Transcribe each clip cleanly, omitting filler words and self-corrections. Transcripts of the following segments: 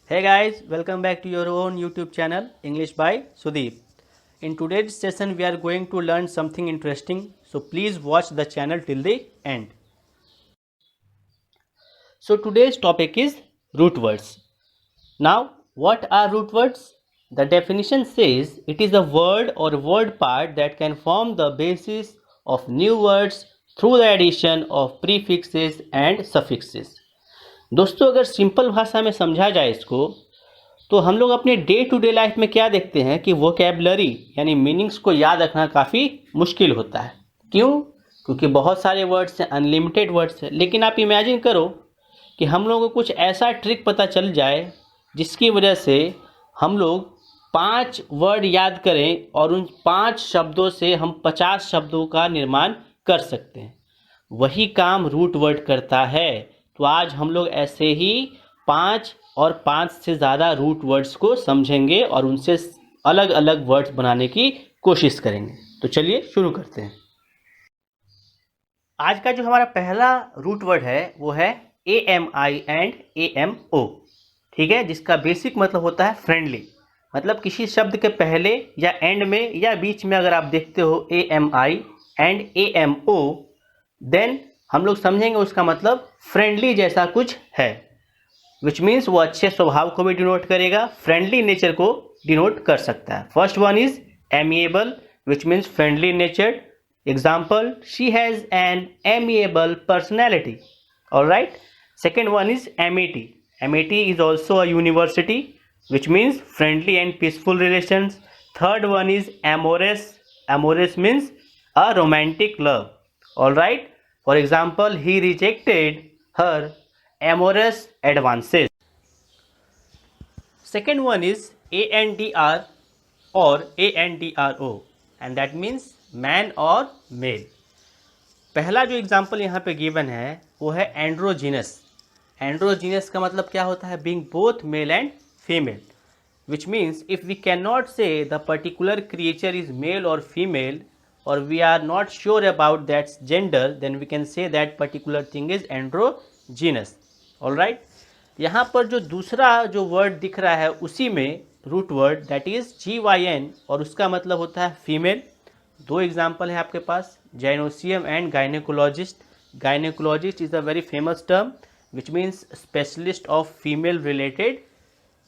Hey guys, welcome back to your own YouTube channel English by Sudeep. In today's session we are going to learn something interesting, so please watch the channel till the end. So today's topic is root words. Now, what are root words? The definition says it is a word or word part that can form the basis of new words through the addition of prefixes and suffixes. दोस्तों, अगर simple भाषा में समझा जाए इसको, तो हम लोग अपने डे टू डे लाइफ में क्या देखते हैं कि वोकैबुलरी यानी मीनिंग्स को याद रखना काफ़ी मुश्किल होता है। क्यों? क्योंकि बहुत सारे वर्ड्स हैं, अनलिमिटेड वर्ड्स हैं। लेकिन आप इमेजिन करो कि हम लोगों को कुछ ऐसा ट्रिक पता चल जाए जिसकी वजह से हम लोग 5 वर्ड याद करें और उन 5 शब्दों से हम 50 शब्दों का निर्माण कर सकते हैं। वही काम रूट वर्ड करता है। तो आज हम लोग ऐसे ही 5 और 5 से ज़्यादा रूट वर्ड्स को समझेंगे और उनसे अलग अलग वर्ड्स बनाने की कोशिश करेंगे। तो चलिए शुरू करते हैं। आज का जो हमारा पहला रूट वर्ड है वो है AMI एंड AMO, ठीक है, जिसका बेसिक मतलब होता है फ्रेंडली। मतलब किसी शब्द के पहले या एंड में या बीच में अगर आप देखते हो AMI एंड AMO, देन हम लोग समझेंगे उसका मतलब फ्रेंडली जैसा कुछ है, विच मीन्स वो अच्छे स्वभाव को भी डिनोट करेगा, फ्रेंडली नेचर को डिनोट कर सकता है। First one is amiable, which means friendly नेचर्ड। Example, she has an amiable personality. Alright. Second one is Amity. Amity is also a university, which means friendly and peaceful relations. Third one is amorous. Amorous means a romantic love. Alright. For example, he rejected her amorous advances. Second one is ANDR or ANDRO, and that means man or male. पहला जो example यहाँ पे given है वो है एंड्रोजीनस। एंड्रोजीनस का मतलब क्या होता है? Being both male and female, which means if we can not say the particular creature is male or female, or we are not sure about that gender, then we can say that particular thing is androgynous. all right. यहाँ पर जो दूसरा जो word दिख रहा है उसी में root word that is GYN और उसका मतलब होता है फीमेल। 2 एग्जाम्पल है आपके पास, gynoecium and gynaecologist. Gynaecologist is a very famous term which means specialist of female related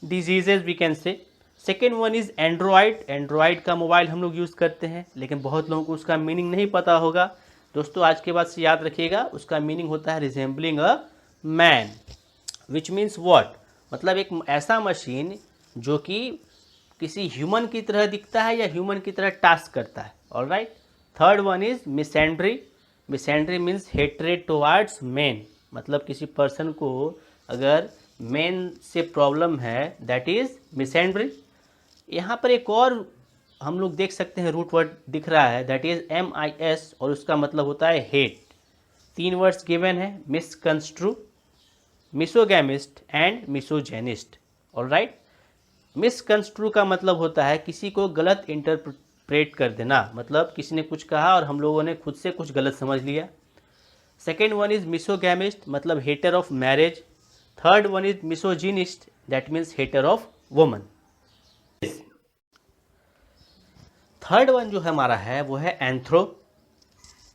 diseases we can say. Second one is android. Android का mobile हम लोग यूज़ करते हैं, लेकिन बहुत लोगों को उसका मीनिंग नहीं पता होगा। दोस्तों, आज के बाद से याद रखिएगा, उसका मीनिंग होता है resembling a man, which means what, मतलब एक ऐसा मशीन जो कि किसी ह्यूमन की तरह दिखता है या ह्यूमन की तरह टास्क करता है। Alright. Third one is misandry. Misandry means hatred towards men, मतलब किसी पर्सन को अगर मेन से प्रॉब्लम है, दैट इज़ मिसेंड्री। यहाँ पर एक और हम लोग देख सकते हैं रूट वर्ड दिख रहा है, दैट इज MIS और उसका मतलब होता है हेट। 3 वर्ड्स गिवन है, misconstrue, misogamist and misogynist. Alright. Misconstrue का मतलब होता है किसी को गलत इंटरप्रेट कर देना, मतलब किसी ने कुछ कहा और हम लोगों ने खुद से कुछ गलत समझ लिया। सेकेंड वन इज मिसोगैमिस्ट, मतलब hater of marriage. Third one is misogynist, that means hater of woman. Third one जो हमारा है वो है anthro,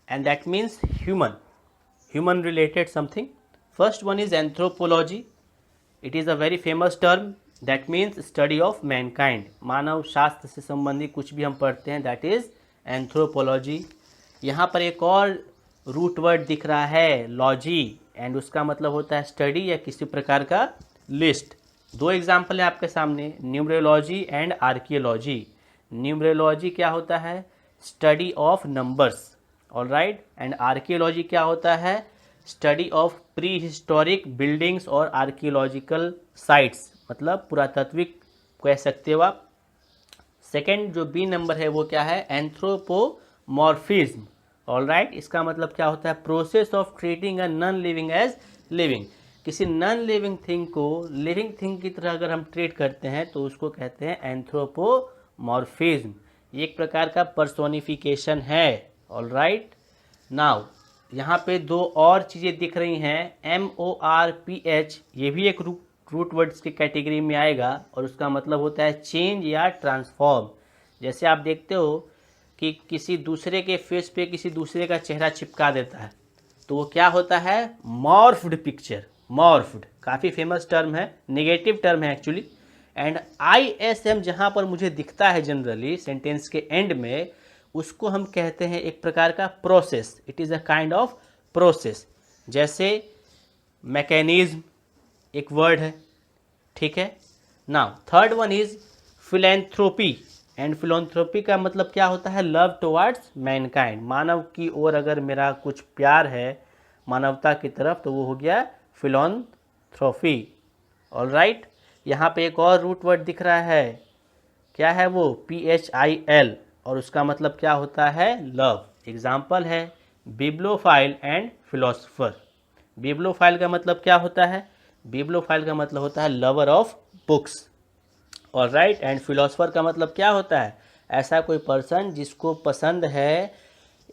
and that means human, human related something. First one is anthropology. It is a very famous term that means study of mankind. मानव शास्त्र से संबंधित कुछ भी हम पढ़ते हैं, दैट इज एंथ्रोपोलॉजी। यहाँ पर एक और रूट वर्ड दिख रहा है लॉजी, एंड उसका मतलब होता है स्टडी या किसी प्रकार का लिस्ट। 2 एग्जाम्पल है आपके सामने, न्यूमरोलॉजी एंड आर्कियोलॉजी। न्यूमरोलॉजी क्या होता है? Study of numbers. Alright. And archaeology क्या होता है? Study of pre historic buildings और आर्कियोलॉजिकल साइट्स, मतलब पुरातत्विक कह सकते हो आप। सेकेंड जो B नंबर है वो क्या है? एंथ्रोपोमॉर्फिज्म। ऑलराइट। इसका मतलब क्या होता है? Process of treating a non living as living. किसी नॉन लिविंग थिंग को लिविंग थिंग की तरह अगर हम ट्रीट करते हैं तो उसको कहते हैं एंथ्रोपोमॉर्फिज्म। ये एक प्रकार का पर्सोनिफिकेशन है। ऑलराइट। नाउ यहाँ पे 2 और चीज़ें दिख रही हैं, MORPH, ये भी एक रूट वर्ड्स की कैटेगरी में आएगा और उसका मतलब होता है चेंज या ट्रांसफॉर्म। जैसे आप देखते हो कि किसी दूसरे के फेस पे किसी दूसरे का चेहरा चिपका देता है तो वो क्या होता है, मॉर्फ्ड पिक्चर। मॉर्फ्ड काफ़ी फेमस टर्म है, नेगेटिव टर्म है एक्चुअली। एंड ISM जहाँ पर मुझे दिखता है जनरली सेंटेंस के एंड में, उसको हम कहते हैं एक प्रकार का process. It is a kind of process. जैसे मैकेनिज्म एक वर्ड है, ठीक है। Now third one is philanthropy. And philanthropy का मतलब क्या होता है, लव टुवर्ड्स मैनकाइंड। मानव की ओर अगर मेरा कुछ प्यार है मानवता की तरफ तो वो हो गया फिलैंथ्रोपी। ऑलराइट, यहाँ पे एक और रूट वर्ड दिख रहा है, क्या है वो, PHIL, और उसका मतलब क्या होता है, लव। एग्जाम्पल है बिब्लोफाइल एंड फिलोसोफर। बिब्लोफाइल का मतलब क्या होता है, बिब्लोफाइल का मतलब होता है lover of books. Alright, and philosopher का मतलब क्या होता है, ऐसा कोई पर्सन जिसको पसंद है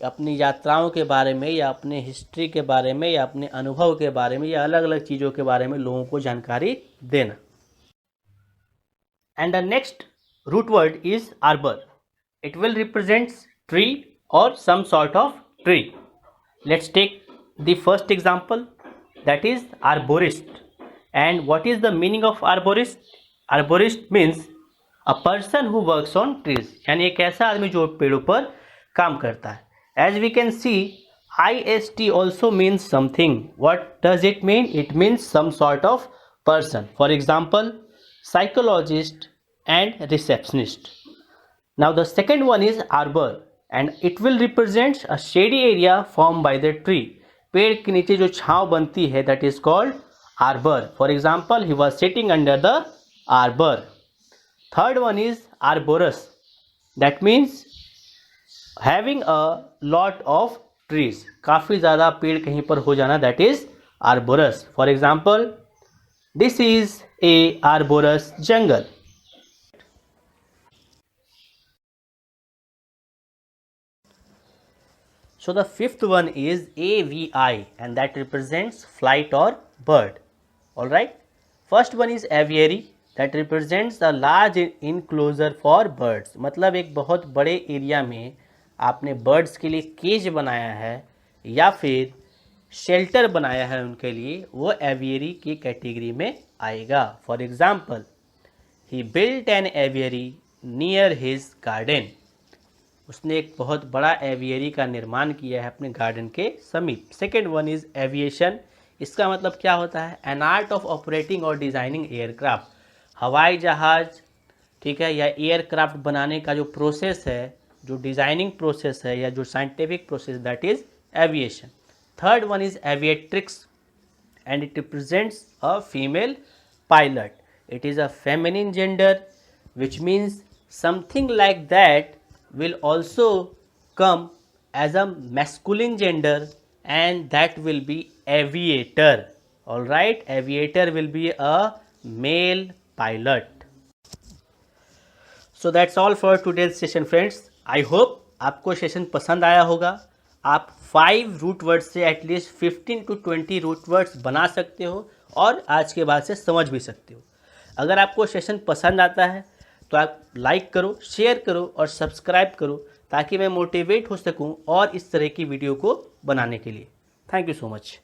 अपनी यात्राओं के बारे में या अपने हिस्ट्री के बारे में या अपने अनुभव के बारे में या अलग अलग चीज़ों के बारे में लोगों को जानकारी देना। And the next root word is arbor. It will represents tree or some sort of tree. Let's take the first example, that is arborist. And what is the meaning of arborist? Arborist means a person who works on trees, यानी एक ऐसा आदमी जो पेड़ों पर काम करता है। As we can see, IST also means something. What does it mean? It means some sort of person. For example, psychologist and receptionist. Now the second one is arbor, and it will represent a shady area formed by the tree. पेड़ के नीचे जो छांव बनती है that is called arbour. For example, he was sitting under the arbour. Third one is arboreous, that means having a lot of trees. काफ़ी ज़्यादा पेड़ कहीं पर हो जाना, that is arboreous. For example, this is a arboreous jungle. So the fifth one is AVI, and that represents flight or bird. Alright, first one is aviary, that represents a large enclosure for birds. मतलब एक बहुत बड़े area में आपने birds के लिए cage बनाया है या फिर शेल्टर बनाया है उनके लिए, वो एवियरी की कैटेगरी में आएगा। For example, he built an aviary near his garden. उसने एक बहुत बड़ा एवियरी का निर्माण किया है अपने गार्डन के समीप। Second one is aviation. इसका मतलब क्या होता है, एन आर्ट ऑफ ऑपरेटिंग और डिज़ाइनिंग एयरक्राफ्ट। हवाई जहाज, ठीक है, या एयरक्राफ्ट बनाने का जो प्रोसेस है, जो डिज़ाइनिंग प्रोसेस है या जो scientific process, that is aviation. Third one is aviatrix, and it represents a female pilot. It is a feminine gender, which means something like that will also come as a masculine gender, and that will be aviator. All right, aviator will be a male pilot. So that's all for today's session friends. I hope आपको session पसंद आया होगा। आप 5 root words से at least 15 to 20 root words बना सकते हो और आज के बाद से समझ भी सकते हो। अगर आपको सेशन पसंद आता है तो आप लाइक करो, शेयर करो और सब्सक्राइब करो, ताकि मैं मोटिवेट हो सकूं और इस तरह की वीडियो को बनाने के लिए। Thank you so much.